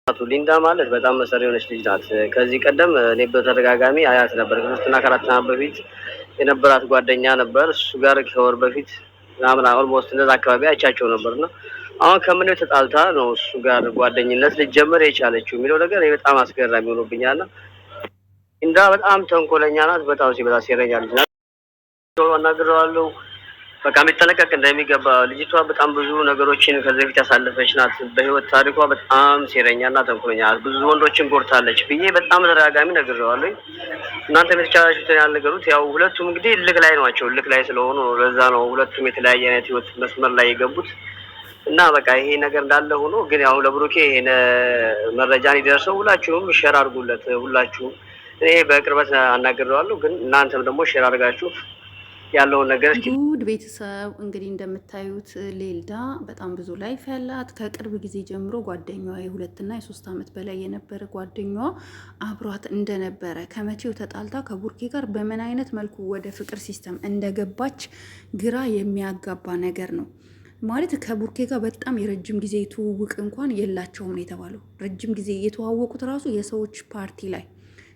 ሊንዳ ማለት በጣም መሰሪ የሆነች ልጅ ናት። ከዚህ ቀደም እኔ በተደጋጋሚ አያት ነበር። ከሶስትና ከአራት ዓመት በፊት የነበራት ጓደኛ ነበር። እሱ ጋር ከወር በፊት ምናምን ኦልሞስት እንደዛ አካባቢ አይቻቸው ነበርና አሁን ከምነው ተጣልታ ነው እሱ ጋር ጓደኝነት ልጀምር የቻለችው የሚለው ነገር በጣም አስገራሚ ሆኖብኛል። ሊንዳ በጣም ተንኮለኛ ናት። በጣም ሲበዛ ሴረኛ ልጅ ናት። አናግረዋለሁ በቃ የሚጠነቀቅ እንደሚገባ። ልጅቷ በጣም ብዙ ነገሮችን ከዚህ በፊት ያሳለፈች ናት። በህይወት ታሪኳ በጣም ሴረኛና ተንኮለኛ ናት። ብዙ ወንዶችን ጎድታለች ብዬ በጣም ተደጋጋሚ ነግሬዋለሁ። እናንተ የተቻላችሁትን ያልነገሩት ያው ሁለቱም እንግዲህ ልክ ላይ ናቸው። ልክ ላይ ስለሆኑ ለዛ ነው ሁለቱም የተለያየ አይነት ህይወት መስመር ላይ የገቡት እና በቃ ይሄ ነገር እንዳለ ሆኖ ግን ያው ለብሩኬ ይሄን መረጃ እንዲደርሰው ሁላችሁም ሼር አድርጉለት። ሁላችሁም እኔ በቅርበት አናግሬዋለሁ፣ ግን እናንተም ደግሞ ሼር አድርጋችሁ ያለውን ነገር ጉድ ቤተሰብ እንግዲህ እንደምታዩት ሌልዳ በጣም ብዙ ላይፍ ያላት ከቅርብ ጊዜ ጀምሮ ጓደኛዋ የሁለትና የሶስት ዓመት በላይ የነበረ ጓደኛዋ አብሯት እንደነበረ ከመቼው ተጣልታ ከቡርኬ ጋር በምን አይነት መልኩ ወደ ፍቅር ሲስተም እንደገባች ግራ የሚያጋባ ነገር ነው። ማለት ከቡርኬ ጋር በጣም የረጅም ጊዜ ትውውቅ እንኳን የላቸውም ነው የተባለው። ረጅም ጊዜ የተዋወቁት ራሱ የሰዎች ፓርቲ ላይ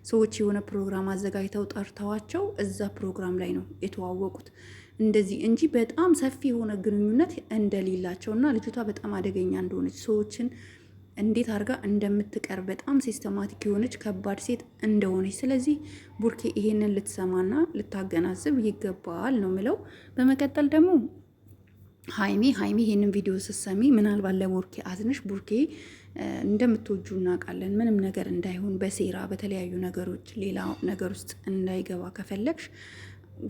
ሰዎች የሆነ ፕሮግራም አዘጋጅተው ጠርተዋቸው እዛ ፕሮግራም ላይ ነው የተዋወቁት እንደዚህ እንጂ በጣም ሰፊ የሆነ ግንኙነት እንደሌላቸው እና ልጅቷ በጣም አደገኛ እንደሆነች ሰዎችን እንዴት አድርጋ እንደምትቀርብ በጣም ሲስተማቲክ የሆነች ከባድ ሴት እንደሆነች፣ ስለዚህ ቡርኬ ይሄንን ልትሰማና ልታገናዝብ ይገባል ነው ምለው። በመቀጠል ደግሞ ሀይሚ ይሄንን ቪዲዮ ስትሰሚ ምናልባት ለቡርኬ አዝነሽ ቡርኬ እንደምትወጁ እናውቃለን። ምንም ነገር እንዳይሆን በሴራ በተለያዩ ነገሮች ሌላ ነገር ውስጥ እንዳይገባ ከፈለግሽ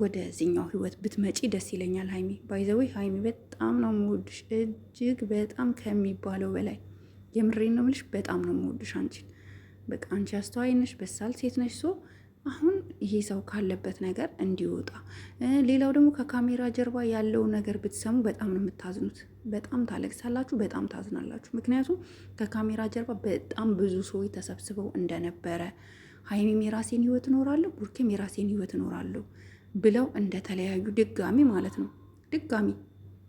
ወደዚህኛው ህይወት ብትመጪ ደስ ይለኛል። ሀይሚ ባይዘዌ ሀይሚ በጣም ነው የምወድሽ፣ እጅግ በጣም ከሚባለው በላይ የምሬን ነው የምልሽ። በጣም ነው የምወድሽ አንቺን። በቃ አንቺ አስተዋይ ነሽ፣ በሳል ሴት ነሽ። አሁን ይሄ ሰው ካለበት ነገር እንዲወጣ፣ ሌላው ደግሞ ከካሜራ ጀርባ ያለው ነገር ብትሰሙ በጣም ነው የምታዝኑት። በጣም ታለቅሳላችሁ፣ በጣም ታዝናላችሁ። ምክንያቱም ከካሜራ ጀርባ በጣም ብዙ ሰዎች ተሰብስበው እንደነበረ ሀይሚም የራሴን ህይወት እኖራለሁ፣ ቡርኬም የራሴን ህይወት እኖራለሁ ብለው እንደተለያዩ ድጋሚ ማለት ነው ድጋሚ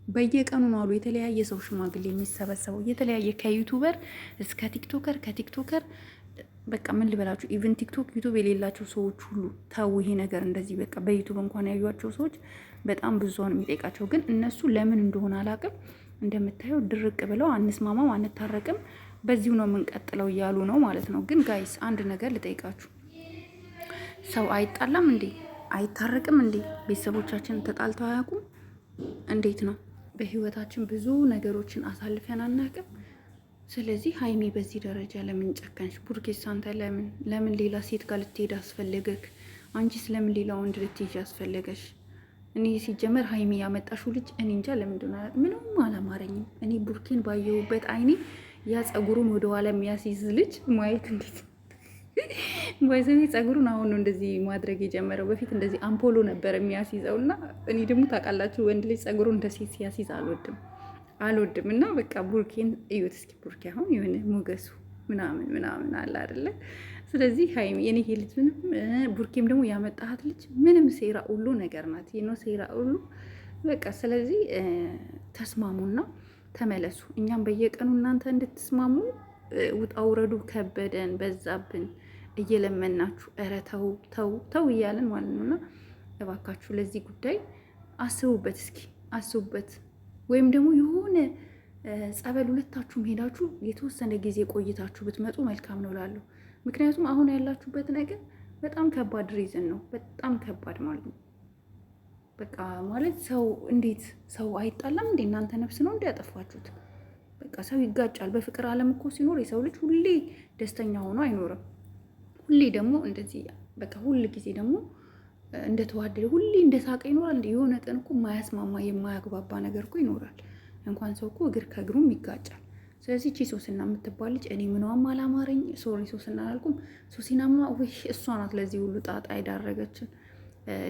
በየቀኑ ነው አሉ የተለያየ ሰው ሽማግሌ የሚሰበሰበው የተለያየ ከዩቱበር እስከ ቲክቶከር ከቲክቶከር በቃ ምን ልበላችሁ፣ ኢቭን ቲክቶክ ዩቱብ የሌላቸው ሰዎች ሁሉ ተው ይሄ ነገር እንደዚህ በቃ በዩቱብ እንኳን ያዩቸው ሰዎች በጣም ብዙ ሰው ነው የሚጠይቃቸው። ግን እነሱ ለምን እንደሆነ አላውቅም፣ እንደምታየው ድርቅ ብለው አንስማማም፣ አንታረቅም፣ በዚሁ ነው የምንቀጥለው እያሉ ነው ማለት ነው። ግን ጋይስ አንድ ነገር ልጠይቃችሁ፣ ሰው አይጣላም እንዴ? አይታረቅም እንዴ? ቤተሰቦቻችን ተጣልተው አያውቁም? እንዴት ነው? በህይወታችን ብዙ ነገሮችን አሳልፈን አናውቅም? ስለዚህ ሀይሚ በዚህ ደረጃ ለምን ጨከንሽ? ቡርኬስ አንተ ለምን ሌላ ሴት ጋር ልትሄድ አስፈለገክ? አንቺስ ለምን ሌላ ወንድ ልትሄጅ አስፈለገሽ? እኔ ሲጀመር ሀይሚ ያመጣሽው ልጅ እኔ እንጃ ለምንድን ምንም አላማረኝም። እኔ ቡርኬን ባየሁበት አይኔ ያ ጸጉሩን ወደኋላ የሚያስይዝ ልጅ ማየት እንዴት ባይዘኔ ጸጉሩን አሁን ነው እንደዚህ ማድረግ የጀመረው። በፊት እንደዚህ አምፖሎ ነበር የሚያስይዘው እና እኔ ደግሞ ታውቃላችሁ ወንድ ልጅ ጸጉሩን እንደዚህ ሲያስይዝ አልወድም እና በቃ ቡርኬን እዩት እስኪ። ቡርኬ አሁን የሆነ ሞገሱ ምናምን አለ አይደለ? ስለዚህ ሀይሚ የኔ ልጅ ምንም ቡርኬም ደግሞ ያመጣሃት ልጅ ምንም ሴራ ሁሉ ነገር ናት ነው ሴራ ሁሉ በቃ። ስለዚህ ተስማሙና ተመለሱ። እኛም በየቀኑ እናንተ እንድትስማሙ ውጣ ውረዱ ከበደን በዛብን እየለመናችሁ ኧረ ተው እያለን ማለት ነውና እባካችሁ ለዚህ ጉዳይ አስቡበት እስኪ አስቡበት። ወይም ደግሞ የሆነ ጸበል ሁለታችሁም ሄዳችሁ የተወሰነ ጊዜ ቆይታችሁ ብትመጡ መልካም ነው እላለሁ። ምክንያቱም አሁን ያላችሁበት ነገር በጣም ከባድ ሪዝን ነው፣ በጣም ከባድ ማለት ነው። በቃ ማለት ሰው እንዴት ሰው አይጣላም እንዴ? እናንተ ነፍስ ነው እንዴ ያጠፋችሁት? በቃ ሰው ይጋጫል። በፍቅር ዓለም እኮ ሲኖር የሰው ልጅ ሁሌ ደስተኛ ሆኖ አይኖርም። ሁሌ ደግሞ እንደዚህ በቃ ሁል ጊዜ ደግሞ እንደተዋደደ ሁሌ እንደሳቀ ይኖራል። የሆነ ቀን እኮ የማያስማማ የማያግባባ ነገር እኮ ይኖራል። እንኳን ሰው እኮ እግር ከእግሩም ይጋጫል። ስለዚህ እቺ ሶስና የምትባል ልጅ እኔ ምኗም አላማረኝ። ሶሪ ሶስና አላልኩም፣ ሶሲናማ ወይ እሷ ናት ለዚህ ሁሉ ጣጣ የዳረገችን።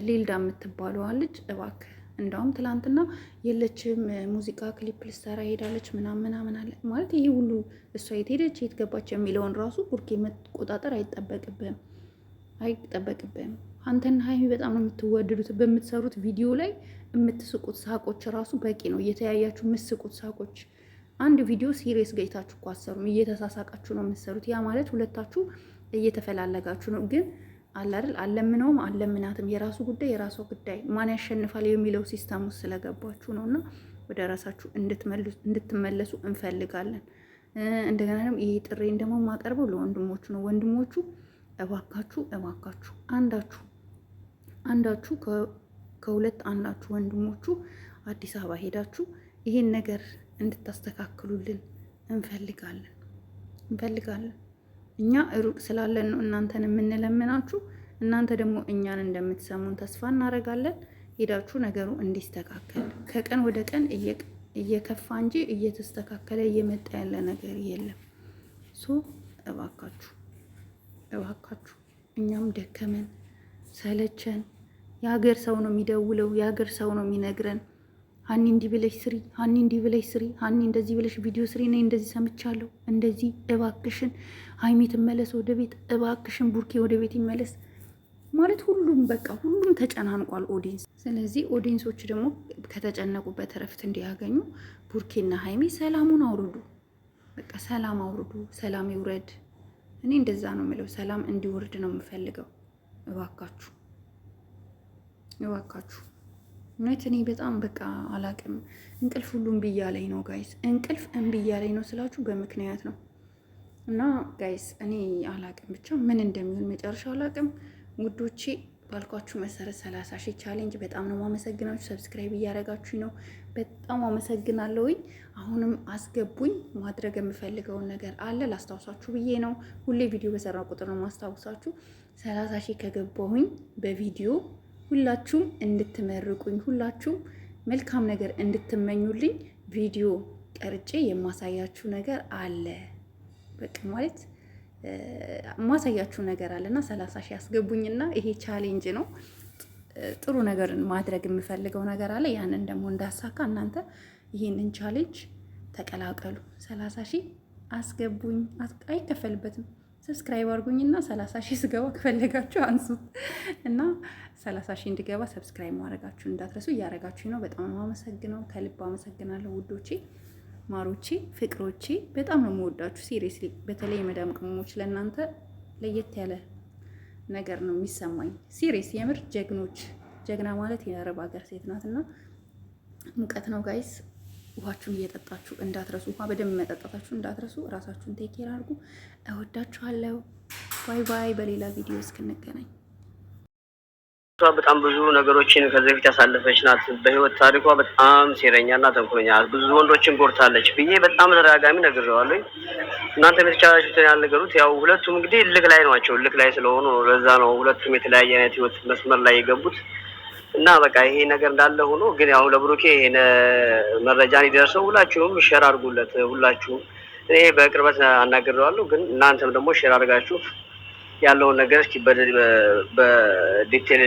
ሌልዳ የምትባለዋ ልጅ እባክህ፣ እንዳውም ትላንትና የለችም ሙዚቃ ክሊፕ ልትሰራ ሄዳለች ምናምን አለ ማለት ይሄ ሁሉ እሷ የት ሄደች የት ገባች የሚለውን ራሱ ቡርኬ መቆጣጠር አይጠበቅብህም። አንተና ሀይሚ በጣም ነው የምትወደዱት። በምትሰሩት ቪዲዮ ላይ የምትስቁት ሳቆች ራሱ በቂ ነው። እየተያያችሁ የምትስቁት ሳቆች አንድ ቪዲዮ ሲሪየስ ገይታችሁ እኮ አሰሩም፣ እየተሳሳቃችሁ ነው የምትሰሩት። ያ ማለት ሁለታችሁ እየተፈላለጋችሁ ነው። ግን አለ አይደል አለምነውም አለምናትም የራሱ ጉዳይ የራሱ ጉዳይ ማን ያሸንፋል የሚለው ሲስተም ውስጥ ስለገባችሁ ነውና ወደ ራሳችሁ እንድትመለሱ እንፈልጋለን። እንደገና ደግሞ ይሄ ጥሬን ደግሞ የማቀርበው ለወንድሞቹ ነው። ወንድሞቹ እባካችሁ አንዳችሁ ከሁለት አንዳችሁ ወንድሞቹ አዲስ አበባ ሄዳችሁ ይሄን ነገር እንድታስተካክሉልን እንፈልጋለን። እኛ ሩቅ ስላለን ነው እናንተን የምንለምናችሁ። እናንተ ደግሞ እኛን እንደምትሰሙን ተስፋ እናደርጋለን። ሄዳችሁ ነገሩ እንዲስተካከል ከቀን ወደ ቀን እየከፋ እንጂ እየተስተካከለ እየመጣ ያለ ነገር የለም። እባካችሁ እኛም ደከመን ሰለቸን። የሀገር ሰው ነው የሚደውለው፣ የሀገር ሰው ነው የሚነግረን። ሀኒ እንዲህ ብለሽ ስሪ፣ ሀኒ እንዲህ ብለሽ ስሪ፣ ሀኒ እንደዚህ ብለሽ ቪዲዮ ስሪ፣ እኔ እንደዚህ ሰምቻለሁ፣ እንደዚህ እባክሽን ሀይሚ ትመለስ ወደ ቤት፣ እባክሽን ቡርኬ ወደ ቤት ይመለስ ማለት ሁሉም ተጨናንቋል ኦዲንስ። ስለዚህ ኦዲንሶች ደግሞ ከተጨነቁበት እረፍት እንዲያገኙ ቡርኬና ሀይሚ ሰላሙን አውርዱ፣ በቃ ሰላም አውርዱ፣ ሰላም ይውረድ። እኔ እንደዛ ነው የምለው፣ ሰላም እንዲወርድ ነው የምፈልገው። እባካችሁ እውነት እኔ በጣም በቃ አላቅም። እንቅልፍ ሁሉም ብያለኝ ነው ጋይስ፣ እንቅልፍ እምቢ እያለኝ ነው ስላችሁ በምክንያት ነው። እና ጋይስ እኔ አላቅም ብቻ ምን እንደሚሆን መጨረሻው አላቅም። ውዶቼ ባልኳችሁ መሰረት 30 ሺህ ቻሌንጅ በጣም ነው ማመሰግናችሁ። ሰብስክራይብ እያደረጋችሁ ነው፣ በጣም አመሰግናለሁኝ። አሁንም አስገቡኝ። ማድረግ የምፈልገውን ነገር አለ ላስታውሳችሁ ብዬ ነው። ሁሌ ቪዲዮ በሰራ ቁጥር ነው ማስታውሳችሁ። 30 ሺህ ከገባሁኝ በቪዲዮ ሁላችሁም እንድትመርቁኝ፣ ሁላችሁም መልካም ነገር እንድትመኙልኝ ቪዲዮ ቀርጬ የማሳያችሁ ነገር አለ። በቃ ማለት ማሳያችሁ ነገር አለና 30 ሺህ ያስገቡኝና ይሄ ቻሌንጅ ነው። ጥሩ ነገር ማድረግ የምፈልገው ነገር አለ። ያንን ደግሞ እንዳሳካ እናንተ ይሄንን ቻሌንጅ ተቀላቀሉ። 30 ሺህ አስገቡኝ፣ አይከፈልበትም። ሰብስክራይብ አድርጉኝና 30 ሺህ ስገባ ከፈለጋችሁ አንሱት እና 30 ሺህ እንድገባ ሰብስክራይብ ማድረጋችሁ እንዳትረሱ። እያደረጋችሁ ነው። በጣም ነው አመሰግነው፣ ከልብ አመሰግናለሁ ውዶቼ፣ ማሮቼ፣ ፍቅሮቼ። በጣም ነው የምወዳችሁ ሲሪየስሊ። በተለይ የመዳም ቅመሞች ለእናንተ ለየት ያለ ነገር ነው የሚሰማኝ። ሲሪየስ የምር ጀግኖች። ጀግና ማለት የአረብ ሀገር ሴት ናትና ሙቀት ነው ጋይስ። ውሃችሁን እየጠጣችሁ እንዳትረሱ፣ ውሃ በደንብ መጠጣታችሁ እንዳትረሱ። ራሳችሁን ቴክ ኬር አድርጉ። እወዳችኋለሁ። ባይ ባይ። በሌላ ቪዲዮ እስክንገናኝ። በጣም ብዙ ነገሮችን ከዚህ በፊት ያሳለፈች ናት። በህይወት ታሪኳ በጣም ሴረኛና ተንኮለኛ ናት። ብዙ ወንዶችን ጎድታለች ብዬ በጣም ተደጋጋሚ ነግሬዋለሁ። እናንተ የተቻላችሁትን ያልነገሩት ያው ሁለቱም እንግዲህ ልክ ላይ ናቸው። ልክ ላይ ስለሆኑ ለዛ ነው ሁለቱም የተለያየ አይነት ህይወት መስመር ላይ የገቡት እና በቃ ይሄ ነገር እንዳለ ሆኖ ግን ያው ለብሩኬ ይሄን መረጃ እንዲደርሰው ሁላችሁም ሼር አድርጉለት። ሁላችሁም እኔ በቅርበት አናግሬዋለሁ፣ ግን እናንተም ደግሞ ሼር አድርጋችሁ ያለውን ነገር እስኪ በዲቴል